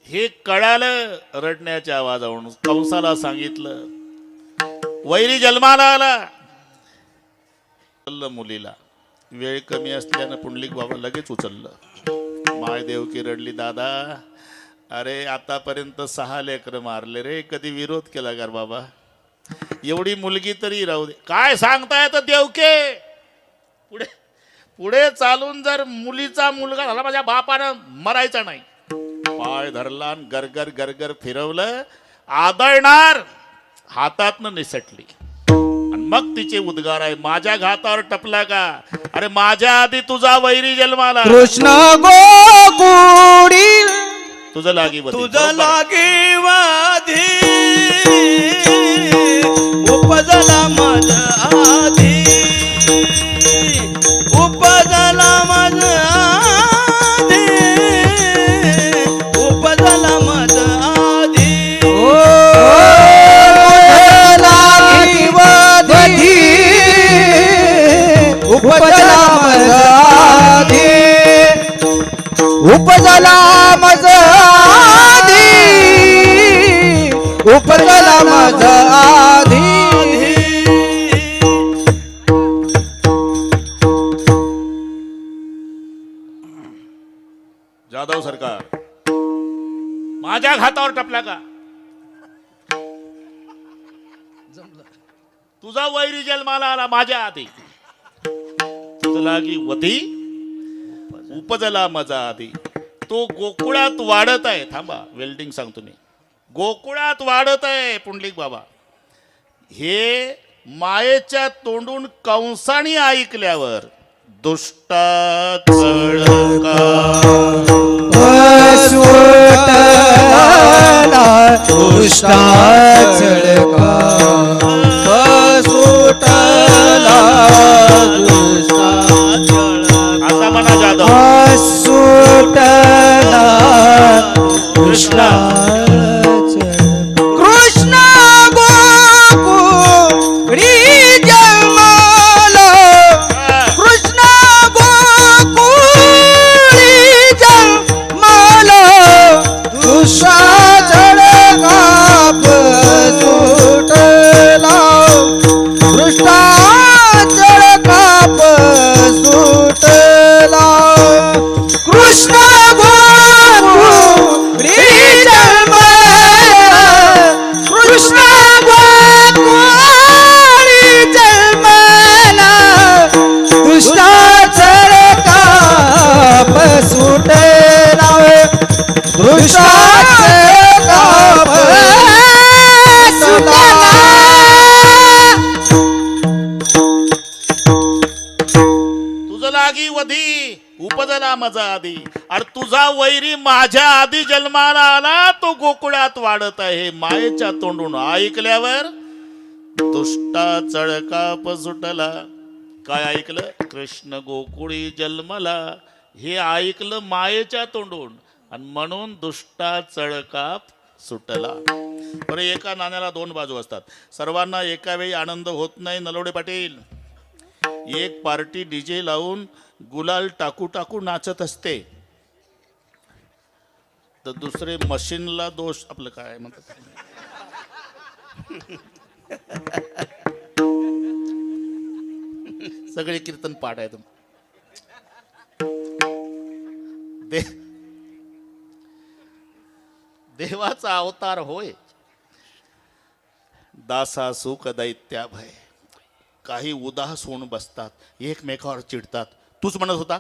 हे कळालं रडण्याच्या आवाजावरून. कंसाला सांगितलं, वैरी जन्माला आला. मुलीला वेळ कमी असल्यानं पुंडलिक बाबा लगेच उचललं. माय देवकी रडली, दादा अरे आतापर्यंत 6 लेकरं मारले रे, कधी विरोध केला का बाबा? एवढी मुलगी तरी राहू दे. काय सांगताय तर देवके, पुढे पुढे चालून जर मुलीचा मुलगा झाला माझ्या बापानं मरायचा नाही. पाय धरला, गरगर गरगर फिरवलं, आदळणार हातातनं निसटली. आणि मग तिचे उद्गार आहे, माझ्या घातावर टपला का? अरे माझ्या आधी तुझा वैरी जन्माला. कृष्ण गोकुळी तुझं लागी तुझं लागी वाधी उपजला मज आधी, उपजला मज आधी, उपजला मज आधी. उपजला मजाधी, उपजला मजाधी, उपजला मजाधी. जाधव सरकार, माझ्या घातावर टपला का? तुझा वैरी जन्माला आला माझ्या आधी. तुझं लागी वधी उपजला मजा आधी. तो गोकुळात वाढत आहे. थांबा, वेल्डिंग सांगतो मी. गोकुळात वाढत आहे पुंडलिक बाबा. हे मायेच्या तोंडून कंसाने ऐकल्यावर दुष्टा चळका दुष्टा चळका सुटला, दुष्टा आता म्हणा जाधव, सुटला कृष्णा. कृष्ण गोकुळी जन्माला, कृष्ण गोकुळी जन्माला, दुष्टा चळका सुटला, कृष्णा चळकाप सुटला. कृष्ण गोकुळी जन्माला, कृष्ण गोकुळी जन्माला, दुष्टा चळकाप सुटला, दुष्टा चळकाप सुटला. तुझं लागी वधी उपजला मजा आधी. अरे तुझा वैरी माझ्या आधी जन्माला आला, तो गोकुळात वाढत आहे. मायेच्या तोंडून ऐकल्यावर दुष्टा चळकाप सुटला. काय ऐकलं? कृष्ण गोकुळी जन्मला. हे ऐकलं मायेच्या तोंडून, आणि म्हणून दुष्टा चळकाप सुटला. बरं, एका नाण्याला 2 बाजू असतात. सर्वांना एका वेळी आनंद होत नाही नलवडे पाटील. एक पार्टी डीजे लावून गुलाल टाकू टाकू नाचत असते, तर दुसरे मशीनला दोष. आपलं काय म्हणतात, सगळे कीर्तन पाठ आहेत. देवाचा अवतार होय, दासा सुख दैत्या भय. काही उदास होऊन बसतात, एकमेकावर चिडतात. तूच म्हणत होता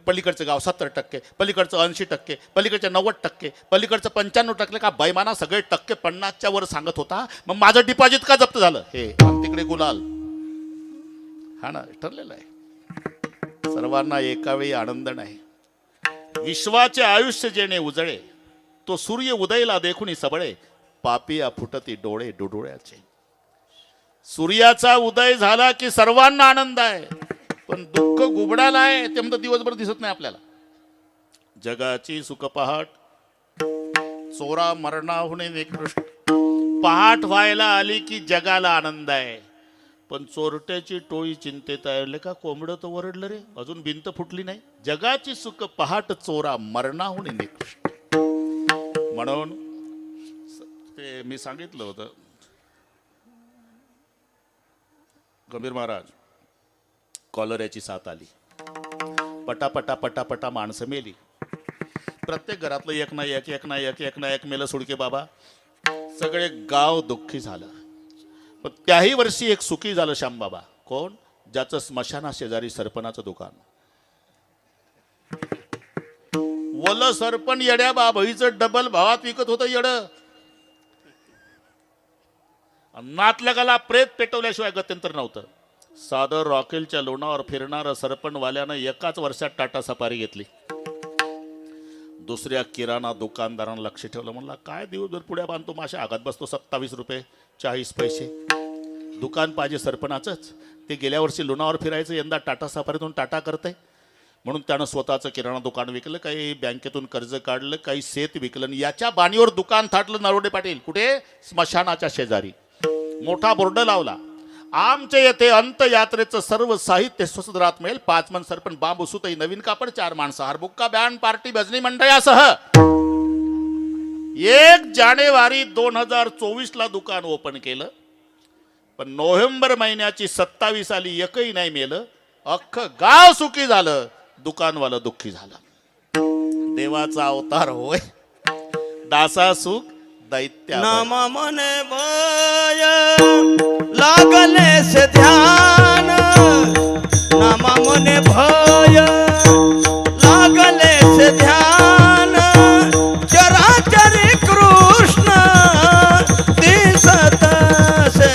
पलीकडचं गाव 70%, पलीकडचं 80%, पलीकडचं 90%, पलीकडचं 95% का बैमाना सगळे टक्के 50च्या वर सांगत होता. मग माझं डिपॉझिट का जप्त झालं? हे तिकडे गुलाल. हा ना, ठरलेलं आहे. सर्वांना एका वेळी आनंद नाही. विश्वाचे आयुष्य जेणे उजळे, तो सूर्य उदयला देखुनी सबळे, पापिया फुटती डोळे डुडुळ्याचे. सूर्याचा उदय झाला की सर्वांना आनंद आहे, पण दुःख गुबडाला आहे ते म्हणतं दिवसभर दिसत नाही आपल्याला. जगाची सुख पहाट चोरा मरणाहुने निकृष्ट. पहाट व्हायला आली की जगाला आनंद आहे, पण चोरट्याची टोळी चिंतेत आहे. का कोंबडं तर ओरडलं रे, अजून भिंत फुटली नाही. जगाची सुख पहाट चोरा मरणाहुने निकृष्ट. म्हणून ते मी सांगितलं होतं, गंभीर महाराज कॉलऱ्याची साथ आली, पटापटा पटापटा माणसं मेली. प्रत्येक घरातलं एक ना एक एक ना एक एक ना एक मेलं. सुडके बाबा सगळे गाव दुःखी झालं. पण त्याही वर्षी एक सुखी झालं श्यामबाबा. कोण? ज्याचं स्मशाना शेजारी सरपणाचं दुकान. वल सरपण येड्या बाबईचं डबल भावात विकत होतं येड. नातलगाला प्रेत पेटवल्याशिवाय गत्यंतर नव्हतं. साधं रॉकेलच्या लोणावर फिरणारं सरपणवाल्यानं एकाच वर्षात टाटा सफारी घेतली. दुसऱ्या किराणा दुकानदारानं लक्ष ठेवलं. म्हणला काय दिवसभर पुढ्या बांधतो माशा आघात बसतो. 27 रुपये 40 पैसे दुकान पाहिजे सरपणाचंच. ते गेल्या वर्षी लोणावर फिरायचं, यंदा टाटा सफारीतून टाटा करतंय. म्हणून त्यानं स्वतःचं किराणा दुकान विकलं, काही बँकेतून कर्ज काढलं, काही शेत विकलं. याच्या बाणीवर दुकान थाटलं नरोडे पाटील. कुठे? स्मशानाच्या शेजारी. मोठा बोर्ड लावला, आमच्या येथे अंतयात्रेचं सर्व साहित्य स्वस्त दरात मिळेल. 5 मन सरपण, बांबू सुतई, नवीन कापड, 4 माणसं, बुक्का, बँड पार्टी, भजनी मंडळासह. 1 जानेवारी 2024 ला दुकान ओपन केलं. पण नोव्हेंबर महिन्याची 27 आली, एकही नाही मेलं. अख्खं गाव सुखी झालं, दुकानवालं दुःखी झालं. देवाचा अवतार होय, दासा सुख दैत्या. नामा मने भय लागले से ध्यान. नामा मने भय लागले से ध्यान. चराचरी कृष्ण दिसत से.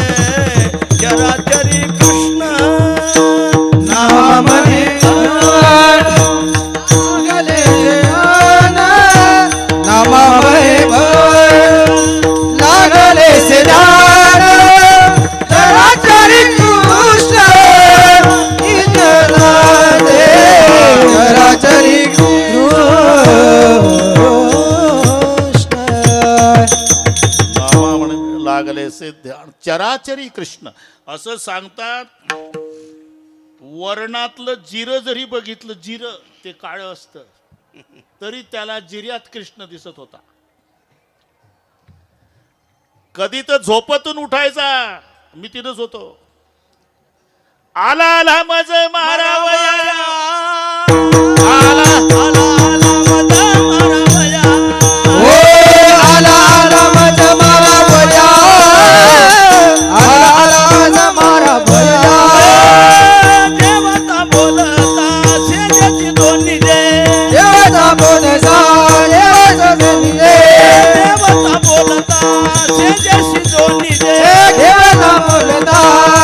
चराचरी कृष्ण नाम लागले से ध्यान. चराचरी कृष्ण इतना दे. चराचरी कृष्ण नामा म्हणे लागले से ध्यान. चराचरी कृष्ण असं सांगतात. वर्णातलं जिरं जरी बघितलं, जिरं ते काळं असतं, तरी त्याला जिऱ्यात कृष्ण दिसत होता. कधी तर झोपतून उठायचा, मी तिथंच होतो. आला आला मज मारावया, आला आला आला मज मारावया. ओ आला आला मज मारा भया. आला आला मज मारा भया. देवता बोलता शेजाची दोन्ही दे. देवाचा बोलता देवाचा दोन्ही दे. देवता बोलता शेजाशी दोन्ही दे. देवाचा बोलता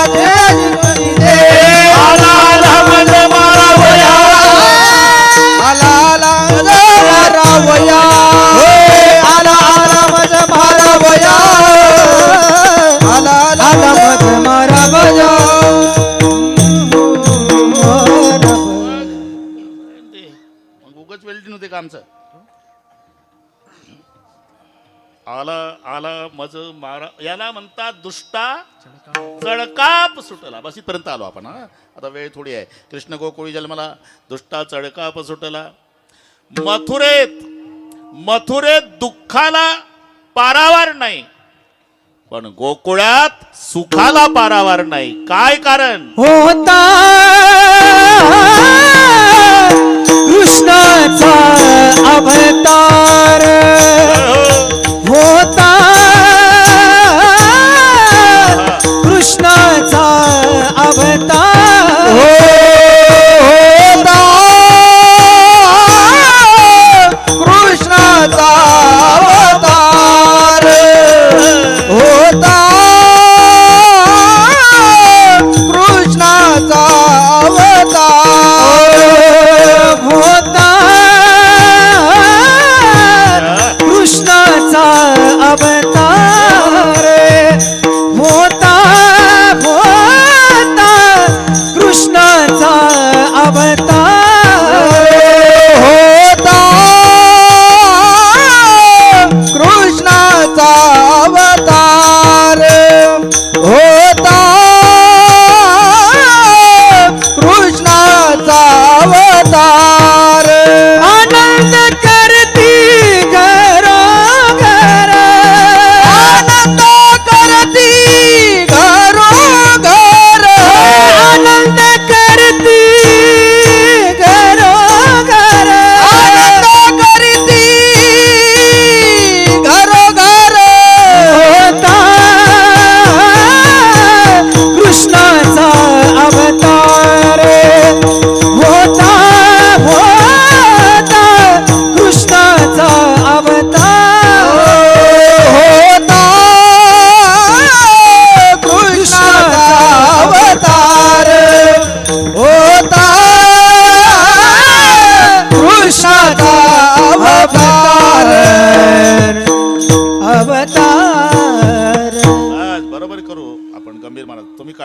देवाची दोन्ही दे. आला आला मज मारावया. आला आला मज मारा भया. आला आला मज मारा भया. आला आला मज मारा भया. मग उगाच वेल्डिंग होते का आमचं. आला आला मज मारा, याला म्हणतात दुष्टा चळकाप सुटला. बस इथपर्यंत आलो आपण. हा आता वेळ थोडी आहे. कृष्ण गोकुळी जन्मला, दुष्टा चळकाप सुटला. मथुरेत दुःखाला पारावार नाही, पण गोकुळात सुखाला पारावार नाही. काय कारण? होता कृष्णाचा अवतार. होता कृष्णाचा अवतार. होता कृष्णाचा अवतार. होता कृष्णाचा अवतार. होता कृष्णा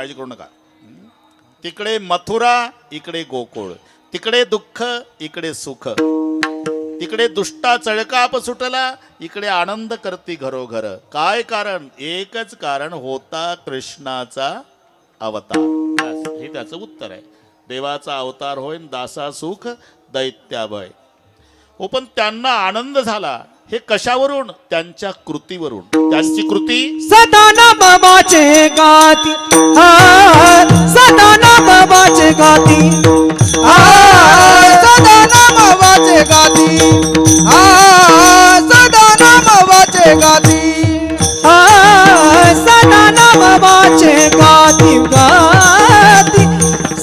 काळजी करू नका. तिकडे मथुरा, इकडे गोकुळ. तिकडे दुःख, इकडे सुख. तिकडे दुष्टा चळकाप सुटला, इकडे आनंद करती घरोघर. काय कारण? एकच कारण, होता कृष्णाचा अवतार. बस, हे त्याचं उत्तर आहे. देवाचा अवतार होय दासा सुख दैत्याभय. हो, पण त्यांना आनंद झाला हे कशावरून? त्यांच्या कृतीवरून. त्यांची कृती सदा नाम बाचे गाती, सदा नाम बाचे गाती, सदा नाम बाचे गाती, सदा नाम बाचे गाती, सदा नाम बाचे गाती, गाती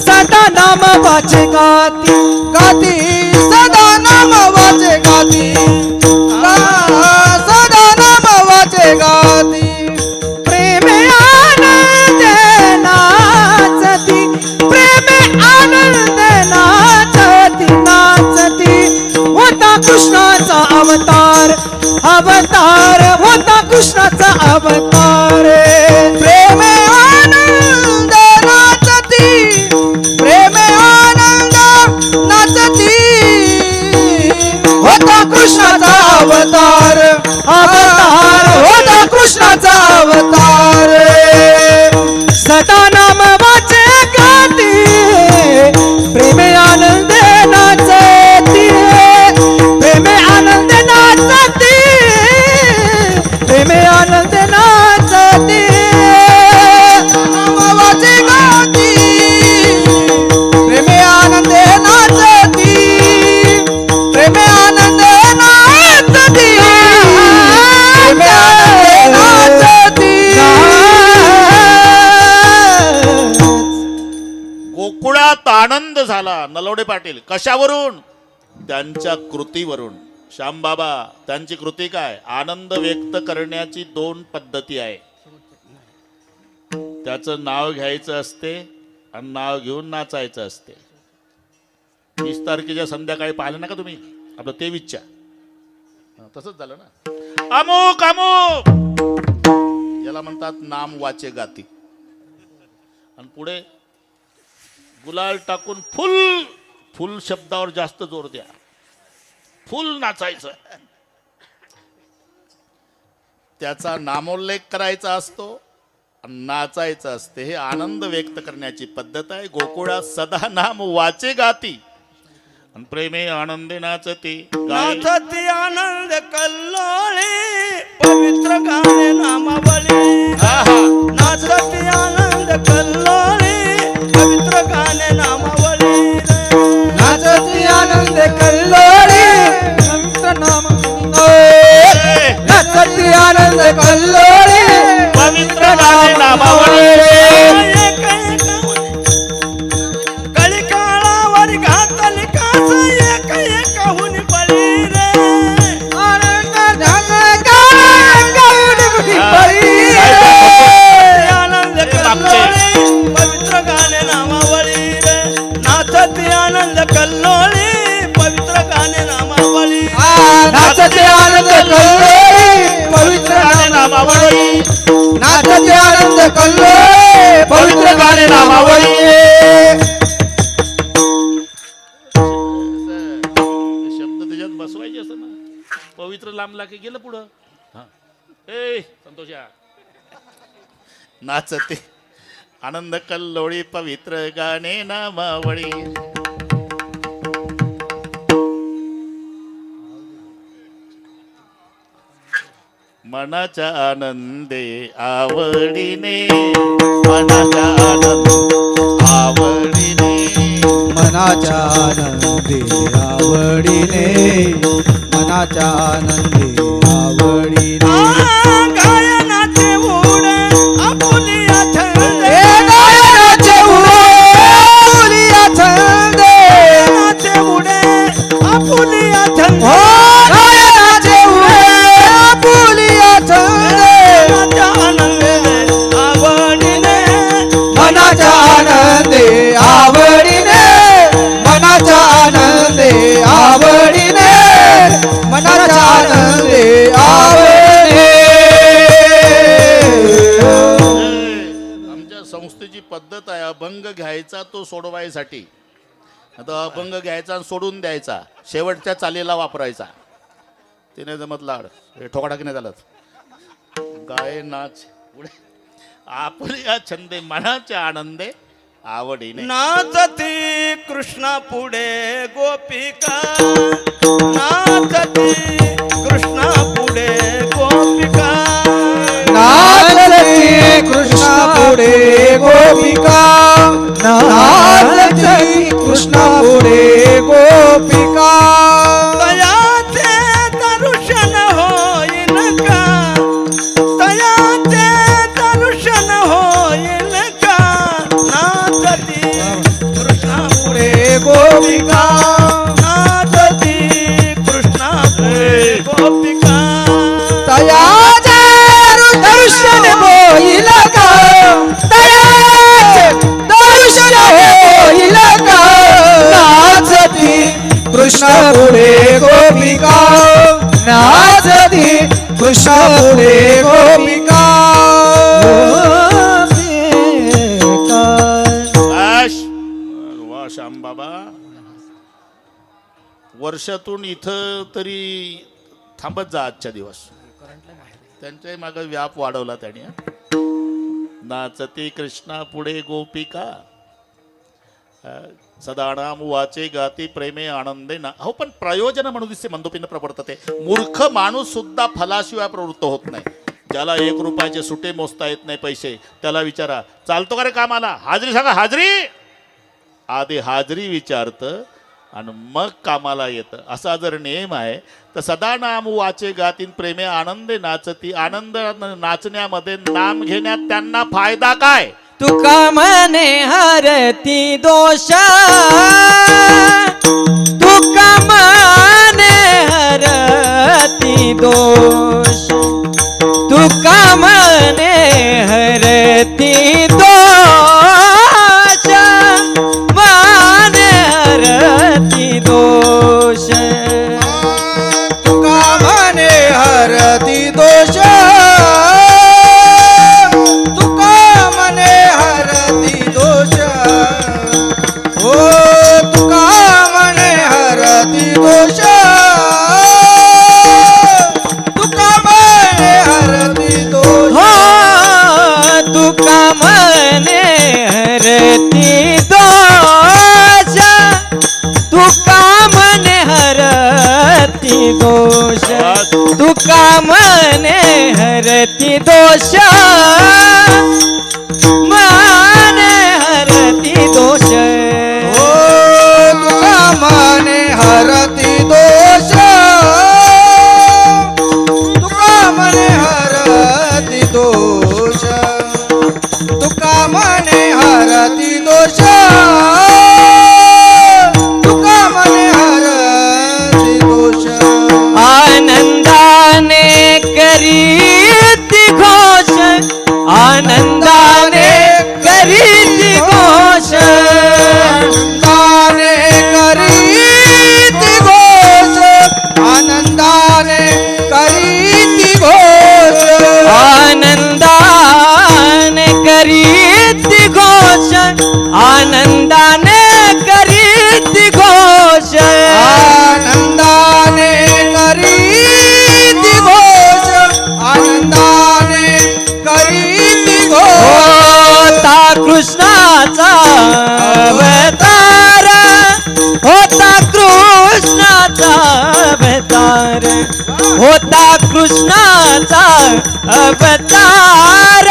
सदा नाम बाचे गाती, गाती सदा नाम बाचे गाती, सदा नाम वाचे गाती. प्रेमे आनंद नाचती, प्रेमे आनंद नाचती, नाचती. होता कृष्णाचा अवतार, अवतार होता कृष्णाचा अवतार. प्रेमे आनंद नाचती, प्रेमे आनंद नाचती. होता कृष्णाचा अवतार, अवतार होता कृष्णाचा अवतार. सदा नाम वाचे गाती, प्रेमे आनंद नाचती, प्रेमे आनंद नाचती, प्रेमे आनंद नाचती. नाम वाचे गाती, प्रेमे आनंद नाचती, प्रेमे आनंद नाचती, प्रेमे आनंद नाचती. गोकुळात आनंद झाला. नलवडे पाटील कशावरून? त्यांच्या कृतीवरून. श्यामबाबा त्यांची कृती काय? आनंद व्यक्त करण्याची 2 पद्धती आहे. त्याचं नाव घ्यायचं असते आणि नाव घेऊन नाचायचं असते. 20 तारखेच्या संध्याकाळी पाहिलं ना का तुम्ही आपलं ते विचार? तसंच झालं ना. अमुक अमुक याला म्हणतात नाम वाचे गाती. आणि पुढे गुलाल टाकून फुल, फुल शब्दावर जास्त जोर द्या. फुल नाचायचं. त्याचा नामोल्लेख करायचा असतो, नाचायचं असते. हे आनंद व्यक्त करण्याची पद्धत आहे. गोकुळात सदा नाम वाचे गाती, आणि प्रेमे आनंदे नाचते. नाचती आनंद कल्लोळे, पवित्र गाणे नामावली. नाचती आनंद कल्लोळे, पवित्र गाणे नामावली. नाचती आनंद कल्लोळी, पवित्र नाम. नाचती आनंद कल्लोळी, पवित्र गाणे नामावली. कलिकाळावर घातली कास, एक एकहून बळी रे. आनंद गाऊन बळी रे. आनंद कल्लोळी, पवित्र गाणे नामावली रे. नाचती आनंद कल्लोळी, पवित्र गाणे नामावली. नाचते आनंद कल्लोळी, पवित्र गाणे नामावली. नाचते आनंद कल्लोळी, पवित्र गाणे नामावली. शब्द त्याच्यात बसवायचे असं ना. पवित्र लांबला की गेलं पुढं. ए संतोषा, नाचते आनंद कल्लोळी, पवित्र गाणे नामावळी. मनाच्या आनंदे आवडीने, मनाच्या आनंद आवडीने, मनाच्या आनंदी आवडीने, मनाच्या आनंदी आवडीने. गायनाचे ओढ आपुलिया छंद, गायनाचे आपुलिया छंद, गायनाचे ओढ आपुलिया छंद. गायनाचे आपुलिया छंद. मनाच्या आनंदे आवडीने, मनाच्या आनंदी आवडीने, मनाच्या आनंदी आवडीने, मनाच्या आनंदी आवडीने. घ्यायचा तो सोडवायसाठी, आता अभंग घ्यायचा आणि सोडून द्यायचा, शेवटच्या चालीला वापरायचा. ते नाही जमत लाड, हे ठोकाटाकी नाही चालत. गाय नाच पुढे आपल्या छंदे मनाच्या आनंदे आवडीने. नाचती कृष्णा पुढे गोपिका, नाचती कृष्णा पुढे गोपिका, नाचती कृष्णा पुढे गोपिका, नाचती कृष्णा पुढे गोपिका. तयाचे दर्शन होईल का, तयाचे दर्शन होईल का, नाचती कृष्णा पुढे गोपिका, नाचती कृष्णा पुढे गोपिका. तयाचे दर्शन होईल का, तयाचे दर्शन होईल का, नाचती कृष्ण पुढे गोपिका, नाचती कृष्ण पुढे गोपिका. आश वा श्याम बाबा, वर्षातून इथं तरी थांबत जा आजच्या दिवस. त्यांच्याही मागे व्याप वाढवला त्याने. नाचते कृष्णा पुढे गोपिका, सदानाम वाचे गाती प्रेमे आनंदे ना. हो, पण प्रयोजन म्हणून दिसते मंदोपीनं प्रवर्तते. मूर्ख माणूस सुद्धा फलाशिवाय प्रवृत्त होत नाही. ज्याला 1 रुपयाचे सुटे मोजता येत नाही पैसे, त्याला विचारा चालतो का रे कामाला, हाजरी सांगा हाजरी. आधी हाजरी विचारतं आणि मग कामाला येतं. असा जर नियम आहे तर सदा नाम वाचे गातीन प्रेमे आनंदे नाचती. आनंद नाचण्यामध्ये नाम घेण्यात त्यांना फायदा काय. तुका मने हरती दोष, तुका मने हरती दोष, तुका मने हरती दोष, मने हरती दोष. तुका मने हरती दोष, तुका मने हरती दोष, हो तुका मने हरती दोष, तुका मने हरती दोष. हो तुका मने हरती दोष, तुका मने हरती दोष, तुका मने हरती दोष, मने हरती दोष. हो तुका मने हरती दोष, तुका मने हरती दोष, तुका मने हरती दोष, तुका मने हरती दोष. आनंदाने करीती घोष, आनंदाने करीती घोष, आनंदाने करीती घोष, आनंदाने करीती घोष, आनंदाने करीती घोष, आनंदाने करीती घोष, आनंदाने करीती घोष, आनंदाने करीती घोष. होता कृष्णाचा अवतार, होता कृष्णाचा अवतार, होता कृष्णाचा अवतार,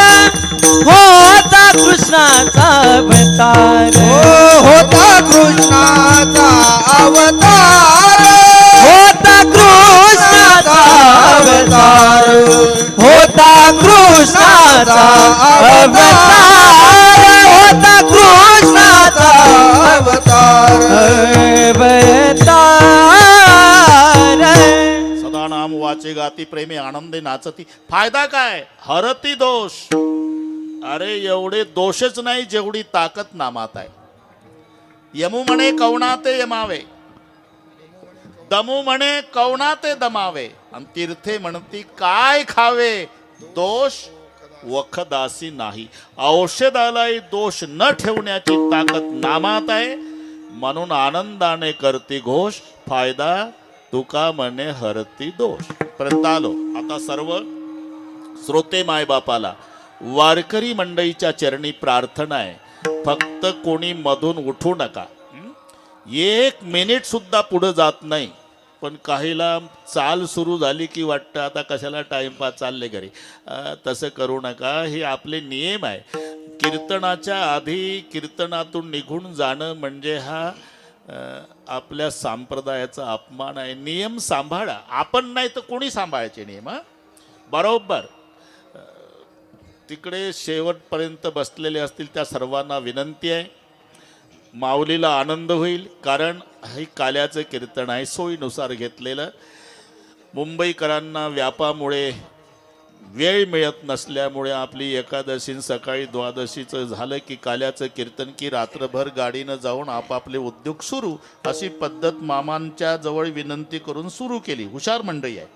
होता कृष्णाचा अवतार, होता कृष्णाचा अवतार, होता कृष्णाचा अवतार, होता कृष्णाचा अवतार, होता कृष्णाचा अवतार. अवतार. सदा नाम वाचे गाती प्रेमे आनंदे नाचती. फायदा काय. हरती दोष. अरे एवढे दोषच नाही जेवढी ताकद नामात आहे. यमू म्हणे कवणाते यमावे, दमू म्हणे कवणाते दमावे, आणि तीर्थे म्हणती काय खावे. दोष वखदासी नाही. औषधालाही दोष न ठेवण्याची ताकद नामात आहे. म्हणून आनंदाने करती घोष, फायदा तुका म्हणे हरती दोष. पर्यंत आलो. आता सर्व श्रोते मायबापाला, वारकरी मंडळीच्या चरणी प्रार्थना आहे, फक्त कोणी मधून उठू नका. 1 मिनिट सुद्धा पुढे जात नाही. पण काहीला चाल सुरू झाली की वाटतं आता कशाला टाइमपास, चालले घरी. तसं करू नका. हे आपले नियम आहे. कीर्तनाच्या आधी कीर्तनातून निघून जाणं म्हणजे हा आपल्या संप्रदायाचा अपमान आहे. नियम सांभाळा. आपण नाही तर कोणी सांभाळायचे नियम? बरोबर. तिकडे शेवटपर्यंत बसलेले असतील त्या सर्वांना विनंती आहे, माऊलीला आनंद होईल, कारण हे काल्याचं कीर्तन आहे, सोयीनुसार घेतलेलं. मुंबईकरांना व्यापामुळे वेळ मिळत नसल्यामुळे आपली एकादशी सकाळी द्वादशीचं झालं की काल्याचं कीर्तन की रात्रभर गाडीनं जाऊन आपापले उद्योग सुरू, अशी पद्धत मामांच्या जवळ विनंती करून सुरू केली. हुशार मंडळी आहे,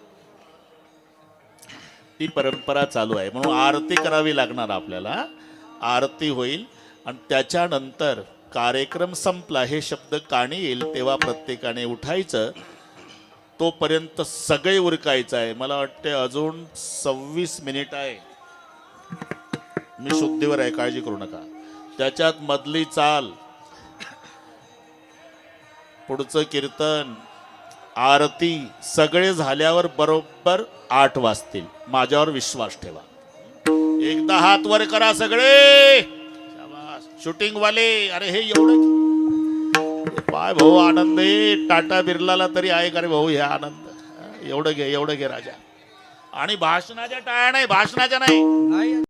ती परंपरा चालू आहे. म्हणून आरती करावी लागणार आपल्याला. आरती होईल आणि त्याच्यानंतर कार्यक्रम संपला हे शब्द कानी येईल तेव्हा प्रत्येकाने उठायचं. तोपर्यंत सगळे उरकायचं आहे. मला वाटते अजून 26 मिनिट आहे. मी शुद्धीवर आहे, काळजी करू नका. त्याच्यात मधली चाल, पुढचं कीर्तन, आरती सगळे झाल्यावर बरोबर 8 वाजतील. माझ्यावर विश्वास ठेवा. एकदा हात वर करा सगळे. शूटिंग वाले, अरे हे एवढं पाय भाऊ आनंद आहे. टाटा बिर्लाला तरी आहे का रे भाऊ हे आनंद? एवढं घे, एवढं घे राजा. आणि भाषणाच्या टाळ्या नाही, भाषणाच्या नाही.